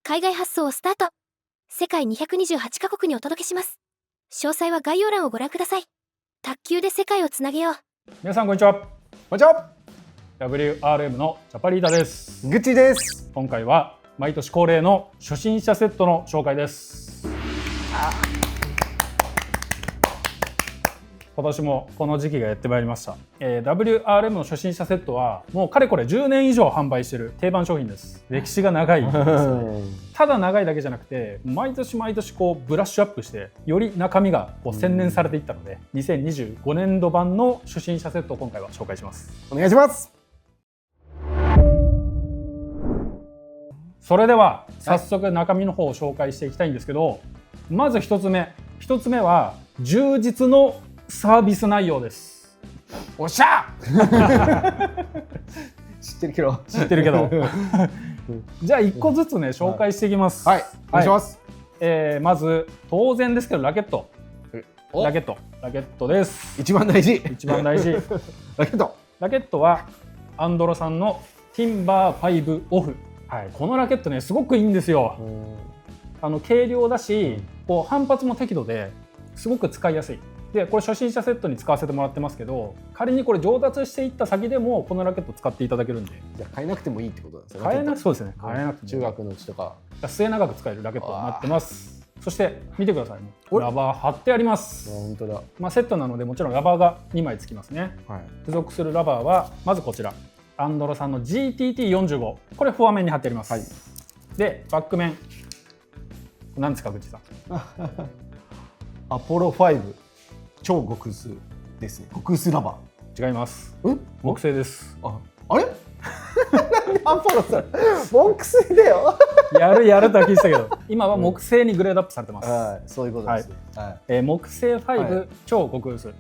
海外発送をスタート。世界228カ国にお届けします。詳細は概要欄をご覧ください。卓球で世界をつなげよう。皆さんこんにちは。こんにちは。 WRM のチャパリータです。グッチーです。今回は毎年恒例の初心者セットの紹介です。今年もこの時期がやってまいりました。WRM の初心者セットはもうかれこれ10年以上販売している定番商品です。歴史が長いですね。ただ長いだけじゃなくて毎年毎年こうブラッシュアップしてより中身がこう洗練されていったので、2025年度版の初心者セットを今回は紹介します。お願いします。それでは早速中身の方を紹介していきたいんですけど、まず1つ目は充実のサービス内容です。おっしゃ知ってるけどじゃあ1個ずつね紹介していきます。はい、お願いします。まず当然ですけどラケットです。一番大事ラケットはアンドロさんのティンバー5オフ、このラケットねすごくいいんですよ。軽量だしこう反発も適度ですごく使いやすい。でこれ初心者セットに使わせてもらってますけど、仮にこれ上達していった先でもこのラケット使っていただけるんで。じゃあ買えなくてもいいってことなんですね。そうですね、買えなくても中学のうちとか末長く使えるラケットになってます。そして見てください、ラバー貼ってあります。本当だ。セットなのでもちろんラバーが2枚つきますね。付属するラバーはまずこちらアンドロさんの GTT45、 これフォア面に貼ってあります。でバック面何ですか、グッチさんアポロ5超極薄ですね。極薄ラバー。違います。木製です。あれなんでアポロさん木製だよやるとは聞いてたけど今は木製にグレードアップされてます。そういうことですね。木製5超極薄、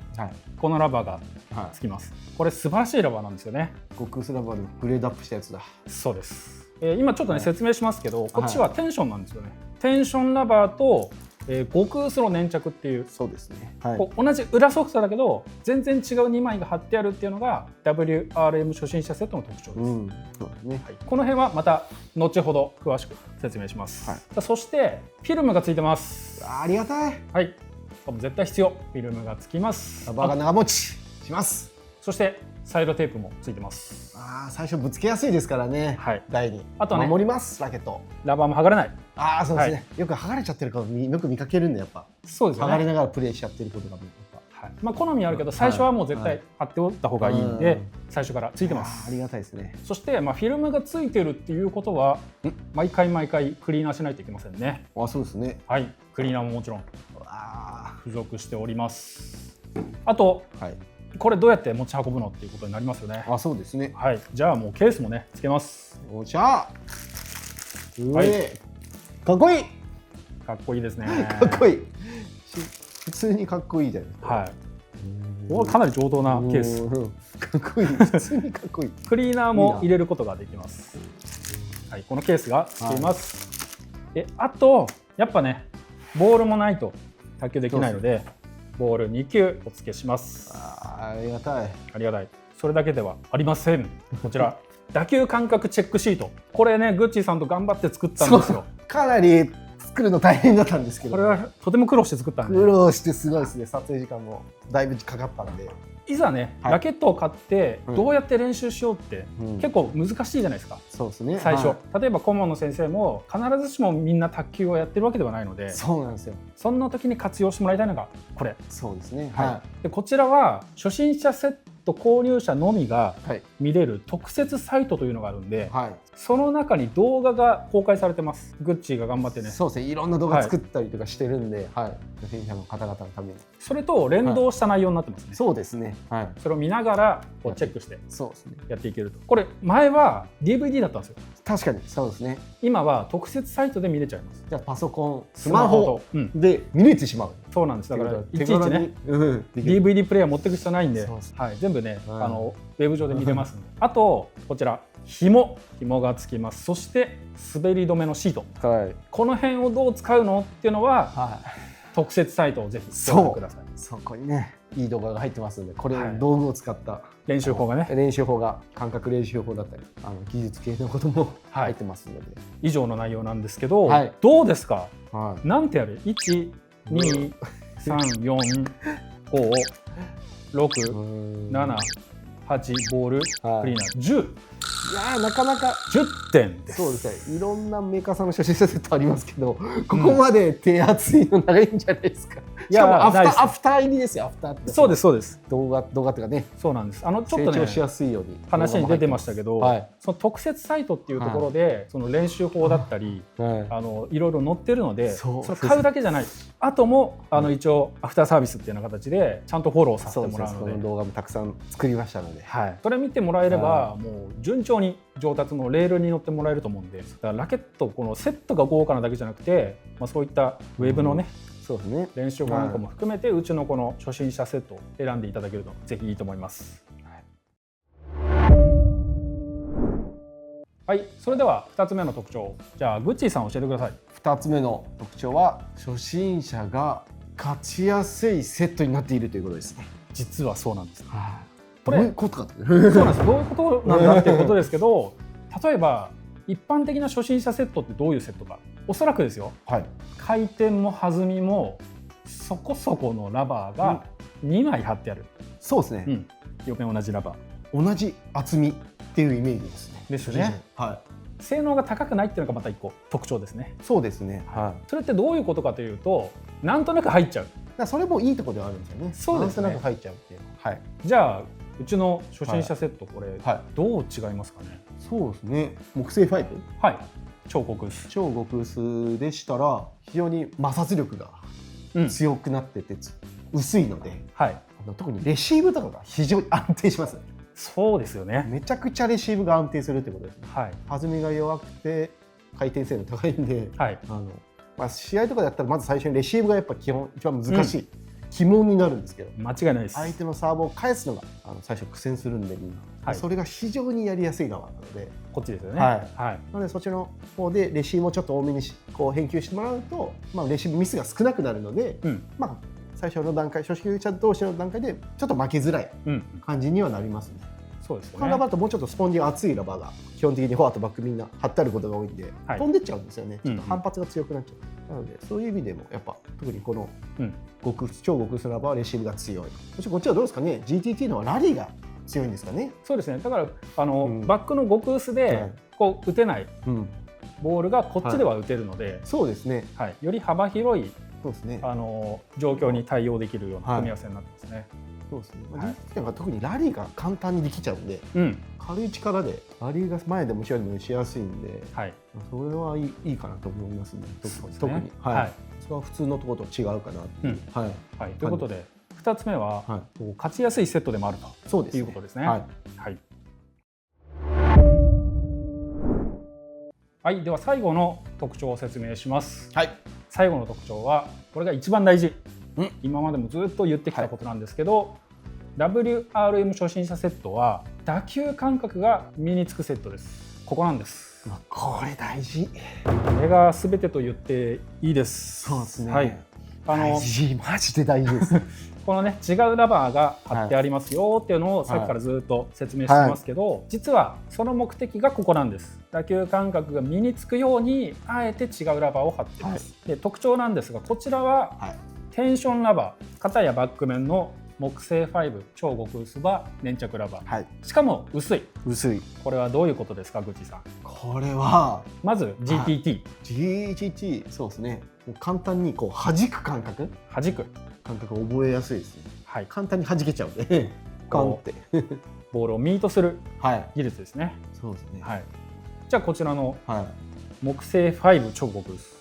このラバーがつきます。これ素晴らしいラバーなんですよね。極薄ラバーでグレードアップしたやつだ。そうです。今ちょっとね説明しますけど、こっちはテンションなんですよね。テンションラバーと極薄の粘着っていう、そうですね、同じ裏ソフトだけど全然違う2枚が貼ってあるっていうのが WRM 初心者セットの特徴です。この辺はまた後ほど詳しく説明します。そしてフィルムがついてます。ありがたい。絶対必要。フィルムがつきます。ラバーが長持ちします。そしてサイドテープもついてます。最初ぶつけやすいですからね。台にあとはね守ります。ラケットラバーも剥がれない。そうですね、よく剥がれちゃってるからよく見かけるんで、やっぱそうですね、剥がれながらプレイしちゃってることが好みあるけど最初はもう絶対貼っておった方がいいんで、最初からついてます。ありがたいですね。そしてフィルムがついてるっていうことは毎回クリーナーしないといけませんね。そうですね。クリーナーももちろん付属しております。あとこれどうやって持ち運ぶのっていうことになりますよね。そうですね。じゃあもうケースもねつけます。おしゃかっこいい。かっこいいですね。かっこいい。普通にかっこいいじゃないですか。かなり上等なケース。かっこいい。普通にかっこいい。クリーナーも入れることができます。このケースがつきます。あとやっぱねボールもないと卓球できないのでボール2球お付けします。ありがたい。それだけではありません。こちら打球感覚チェックシート、これねグッチーさんと頑張って作ったんですよ。かなり作るの大変だったんですけど、これはとても苦労して作ったんで。苦労してすごいですね。撮影時間もだいぶかかったんで、いざねラケットを買ってどうやって練習しようって結構難しいじゃないですか。そうですね。最初例えば顧問の先生も必ずしもみんな卓球をやってるわけではないので、そうなんですよ。そんな時に活用してもらいたいのがこれ。そうですね。でこちらは初心者セット購入者のみが見れる特設サイトというのがあるんで、その中に動画が公開されてます。グッチーが頑張ってね、そうですね、いろんな動画作ったりとかしてるんで、初心者の方々のためにそれと連動した内容になってますね。そうですね。それを見ながらこうチェックしてそうですねやっていけると。これ前は DVD だったんですよ。確かにそうですね。今は特設サイトで見れちゃいます。じゃあパソコン、スマホで見れてしまう。そうなんです。だからいちいちね DVD プレイヤー持っていく必要ないんで、全部ねウェブ上で見れますんで。あとこちら紐がつきます。そして滑り止めのシート、この辺をどう使うのっていうのは特設サイトをぜひご覧ください。そこにねいい動画が入ってますので、これはい道具を使った練習法がね。練習法が感覚練習法だったり技術系のことも入ってますので、以上の内容なんですけど、はいどうですか？はいなんてやる ?1、2、3、4、5、6、7、8、ボール、はいクリーナー、10、いやーなかなか10点です。そうですね、いろんなメーカーさんの初心者セットありますけど、ここまで手厚いの長いんじゃないですか。いやしかもないですアフター入りですよ、アフターってそうです、そうです。動画っていうかね、そうなんです。ちょっとね成長しやすいように話に出てましたけど、はいその特設サイトっていうところで、その練習法だったり、はいろいろ載ってるので、そうそれ買うだけじゃない。あとも一応アフターサービスっていうような形でちゃんとフォローさせてもらうので、この動画もたくさん作りましたので、はい、それ見てもらえれば、もう順調に上達のレールに乗ってもらえると思うんで、だからラケットこのセットが豪華なだけじゃなくて、そういったウェブのね、そうですね。練習法なんかも含めて、うちのこの初心者セットを選んでいただけるとぜひいいと思います。はい、それでは2つ目の特徴、じゃあグッチーさん教えてください。2つ目の特徴は初心者が勝ちやすいセットになっているということですね。実はそうなんです。これどういうことかと。そうなんです。どういうことなんだっていうことですけど、例えば一般的な初心者セットってどういうセットか、おそらくですよ、はい。回転も弾みもそこそこのラバーが2枚貼ってある、そうですね。両面同じラバ同じ厚みっていうイメージですね。ですね。はー、性能が高くないっていうのがまた一個特徴ですね。い。そうですね。はい。それってどういうことかというと、なんとなく入っちゃう。だからそれもいいところではあるんですよね。そうですねなんとなく入っちゃうっていうのは。はい。じゃあうちの初心者セット、これはい。どう違いますかね。そうですね。木製5、はい、超極薄。超極薄でしたら非常に摩擦力が強くなってて、薄いので、はい、特にレシーブとかが非常に安定します。そうですよね。めちゃくちゃレシーブが安定するってことですね。はい、弾みが弱くて回転性能高いんで、はい、試合とかでやったらまず最初にレシーブがやっぱ一番難しい、鬼門になるんですけど、間違いないです。相手のサーブを返すのが最初苦戦するんでみんな、はい、それが非常にやりやすい側なので、こっちですよね。はいはい、なのでそっちの方でレシーブもちょっと多めにこう返球してもらうと、レシーブミスが少なくなるので、最初の段階、初心者同士の段階でちょっと負けづらい感じにはなりますね。そうですよね。このラバーだともうちょっとスポンジが厚いラバーが基本的にフォアとバックみんな貼ってあることが多いんで、飛んでっちゃうんですよね。ちょっと反発が強くなっちゃう。なのでそういう意味でもやっぱ特にこの超極薄ラバーはレシーブが強い。そしてこっちはどうですかね。GTT のはラリーが強いんですかね。そうですね。だからバックの極薄でこう打てないボールがこっちでは打てるので、そうですね。はい、より幅広いそうですね。状況に対応できるような組み合わせになってますね。そうですね。GTT は特にラリーが簡単にできちゃうんで、軽い力でラリーが前でも後ろでもしやすいんで、それはいいかなと思いますね。特に、はい、それは普通のところと違うかなっていう。はい。ということで2つ目は勝ちやすいセットでもあるということですね。はい。はい。では最後の特徴を説明します。はい。最後の特徴はこれが一番大事。今までもずっと言ってきたことなんですけど、WRM 初心者セットは打球感覚が身につくセットです。ここなんです。これ大事。これが全てと言っていいです。そうですね。はい。大事、マジで大事です。このね、違うラバーが貼ってありますよっていうのをさっきからずっと説明してますけど、実はその目的がここなんです。打球感覚が身につくようにあえて違うラバーを貼っています。で、特徴なんですが、こちらはテンションラバー、肩やバック面の木製5超極薄は粘着ラバー、しかも薄い。これはどういうことですか、グッチさん。これはまず GTT、そうですね。簡単にこう弾く感覚を覚えやすいですね。簡単に弾けちゃうんでカンってボールをミートする技術ですね。そうですね。じゃあこちらの木製5超極薄、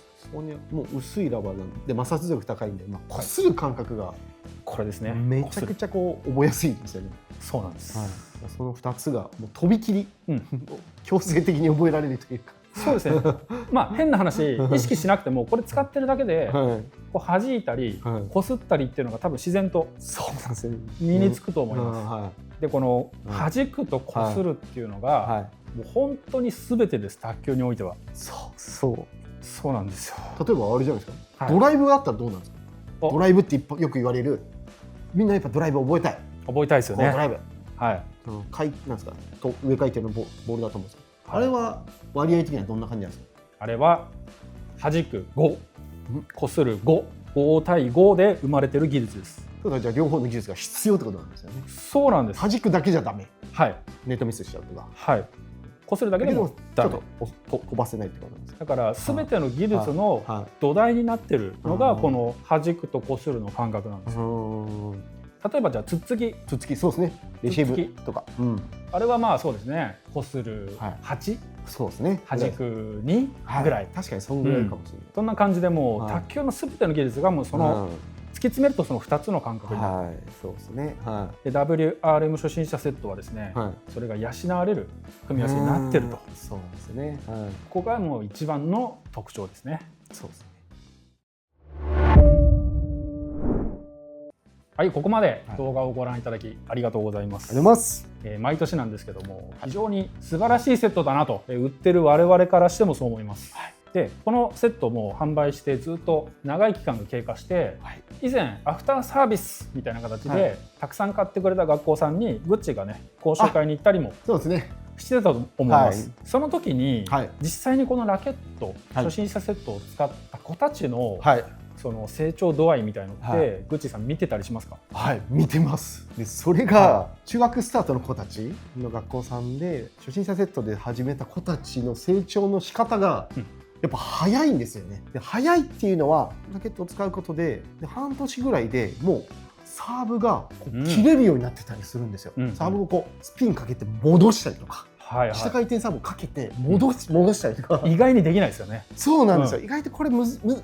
もう薄いラバーなんで摩擦力高いんで、こする感覚がこれですね。めちゃくちゃこう覚えやすいんですよね。そうなんです。その2つがもうとびきり強制的に覚えられるというか。そうですね。変な話、意識しなくてもこれ使ってるだけでこう弾いたりこすったりっていうのが多分自然と身につくと思います。で、この弾くとこするっていうのがもう本当に全てです。卓球においては。そうなんですよ。例えばあれじゃないですか。ドライブがあったらどうなんですか。ドライブってよく言われる。みんなやっぱドライブ覚えたい。覚えたいですよね。ドライブ。はい。なんですか、上回転のボールだと思うんですけど、あれは割合的にはどんな感じなんですか？あれは弾く5、こする5、5対5で生まれてる技術です。そうだ、じゃあ両方の技術が必要ってことなんですよね。そうなんです。弾くだけじゃダメ。はい。ネットミスしちゃうとか。はい。こするだけでもちょっと飛ばせないってことなんですか。だから全ての技術の土台になってるのがこの弾くとこするの感覚なんです。例えばじゃあつっつき、そうですね。レシーブとか。あれはまあそうですね。こする8、そうですね。弾く2ぐらい。確かにそんぐらいかもしれない。そんな感じでもう卓球の全ての技術がもうその突き詰めるとその2つの感覚になる。そうですね。で WRM 初心者セットはですね、それが養われる組み合わせになってると。そうですね。ここがもう一番の特徴ですね。そうですね。はい、ここまで動画をご覧いただきありがとうございます。ありがとうございます。毎年なんですけども、非常に素晴らしいセットだなと、売ってる我々からしてもそう思います。で、このセットも販売してずっと長い期間が経過して、以前アフターサービスみたいな形で、たくさん買ってくれた学校さんにグッチがね講習会に行ったりもしてたと思います。その時に、実際にこのラケット、初心者セットを使った子たちの、その成長度合いみたいのって、グッチさん見てたりしますか？はい、見てます。でそれが中学スタートの子たちの学校さんで初心者セットで始めた子たちの成長の仕方が、やっぱ早いんですよね。で早いっていうのはラケットを使うことで半年ぐらいでもうサーブが切れるようになってたりするんですよ。サーブをこうスピンかけて戻したりとか。下回転サーブをかけて戻したりとか、意外にできないですよね。そうなんですよ。意外とこれ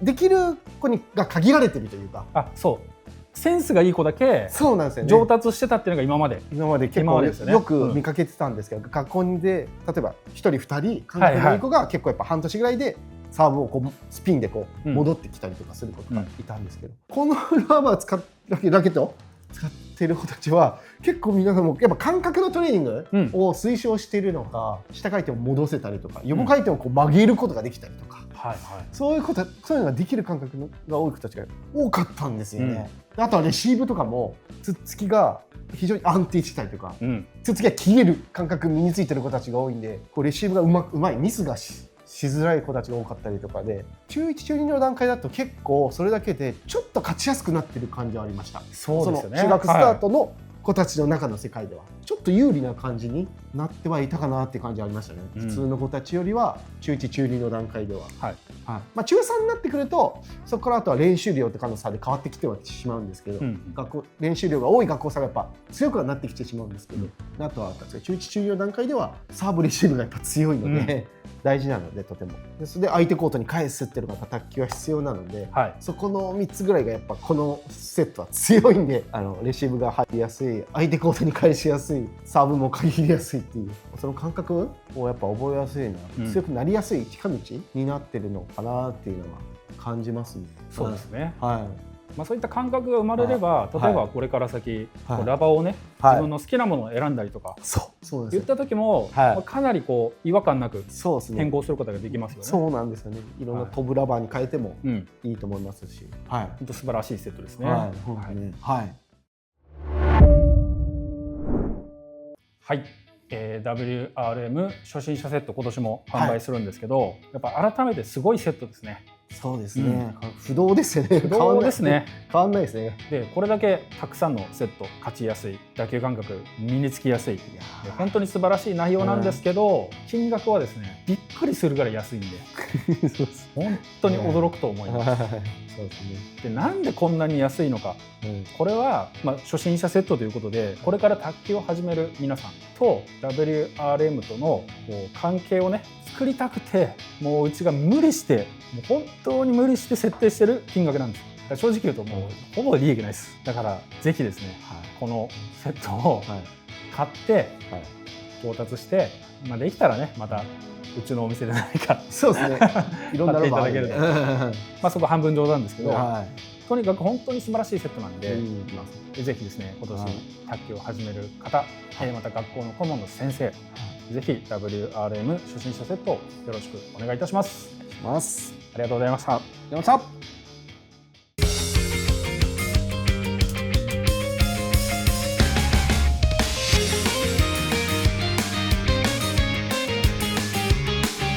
できる子が限られてるというか。そうセンスがいい子だけそうなんですよね。上達してたっていうのが今まで結構よく見かけてたんですけど、学校で例えば1人2人感覚のいい子が結構やっぱ半年ぐらいでサーブをこうスピンでこう戻ってきたりとかする子がいたんですけど、このラバーラケット使ってる子たちは結構皆さんもやっぱ感覚のトレーニングを推奨しているのか、下回転を戻せたりとか横回転をこう曲げることができたりとか、そういうのができる感覚が多い子たちが多かったんですよね。あとはレシーブとかもつっつきが非常に安定したりとか、つっつきが切れる感覚身についてる子たちが多いんで、こうレシーブがうまいミスがしづらい子たちが多かったりとかで、中1中2の段階だと結構それだけでちょっと勝ちやすくなってる感じはありました。そうですよね。中学スタートの子たちの中の世界ではちょっと有利な感じになってはいたかなっていう感じはありましたね。普通の子たちよりは中1中2の段階では、中3になってくるとそこからあとは練習量とかの差で変わってきてはしまうんですけど、練習量が多い学校さんがやっぱ強くはなってきてしまうんですけど、あとは中1中2の段階ではサーブレシーブがやっぱ強いので、大事なのでとてもそれで相手コートに返すっていうのが卓球は必要なので、そこの3つぐらいがやっぱこのセットは強いんで、レシーブが入りやすい、相手コートに返しやすい、サーブも限りやすいっていう、その感覚をやっぱ覚えやすいな、強くなりやすい近道になってるのかなっていうのは感じますね。そうですね。そういった感覚が生まれれば、例えばこれから先、ラバーをね、自分の好きなものを選んだりとか言った時も、かなりこう違和感なく変更することができますよね。そうなんですよね。いろんな飛ぶラバーに変えてもいいと思いますし、本当素晴らしいセットですね。WRM 初心者セット今年も販売するんですけど、やっぱ改めてすごいセットですね。そうですね。不動ですよね。不動ですね。変わんないですね。で、これだけたくさんのセット勝ちやすい、打球感覚身につきやすい、本当に素晴らしい内容なんですけど、金額はですね、びっくりするぐらい安いんで、本当に驚くと思います。そうですね。で、なんでこんなに安いのか。これは初心者セットということで、これから卓球を始める皆さんと WRM との関係をね作りたくて、もううちが無理して、もう本当に無理して設定してる金額なんです。正直言うともうほぼ利益ないです。だからぜひですね、このセットを買って到達して、できたらねまたうちのお店で何かそうですね、いろんなのがあるんで、そこ半分冗談ですけど、とにかく本当に素晴らしいセットなんで、ぜひですね今年卓球を始める方、また学校の顧問の先生、ぜひ WRM 初心者セットをよろしくお願いいたします。ありがとうございました。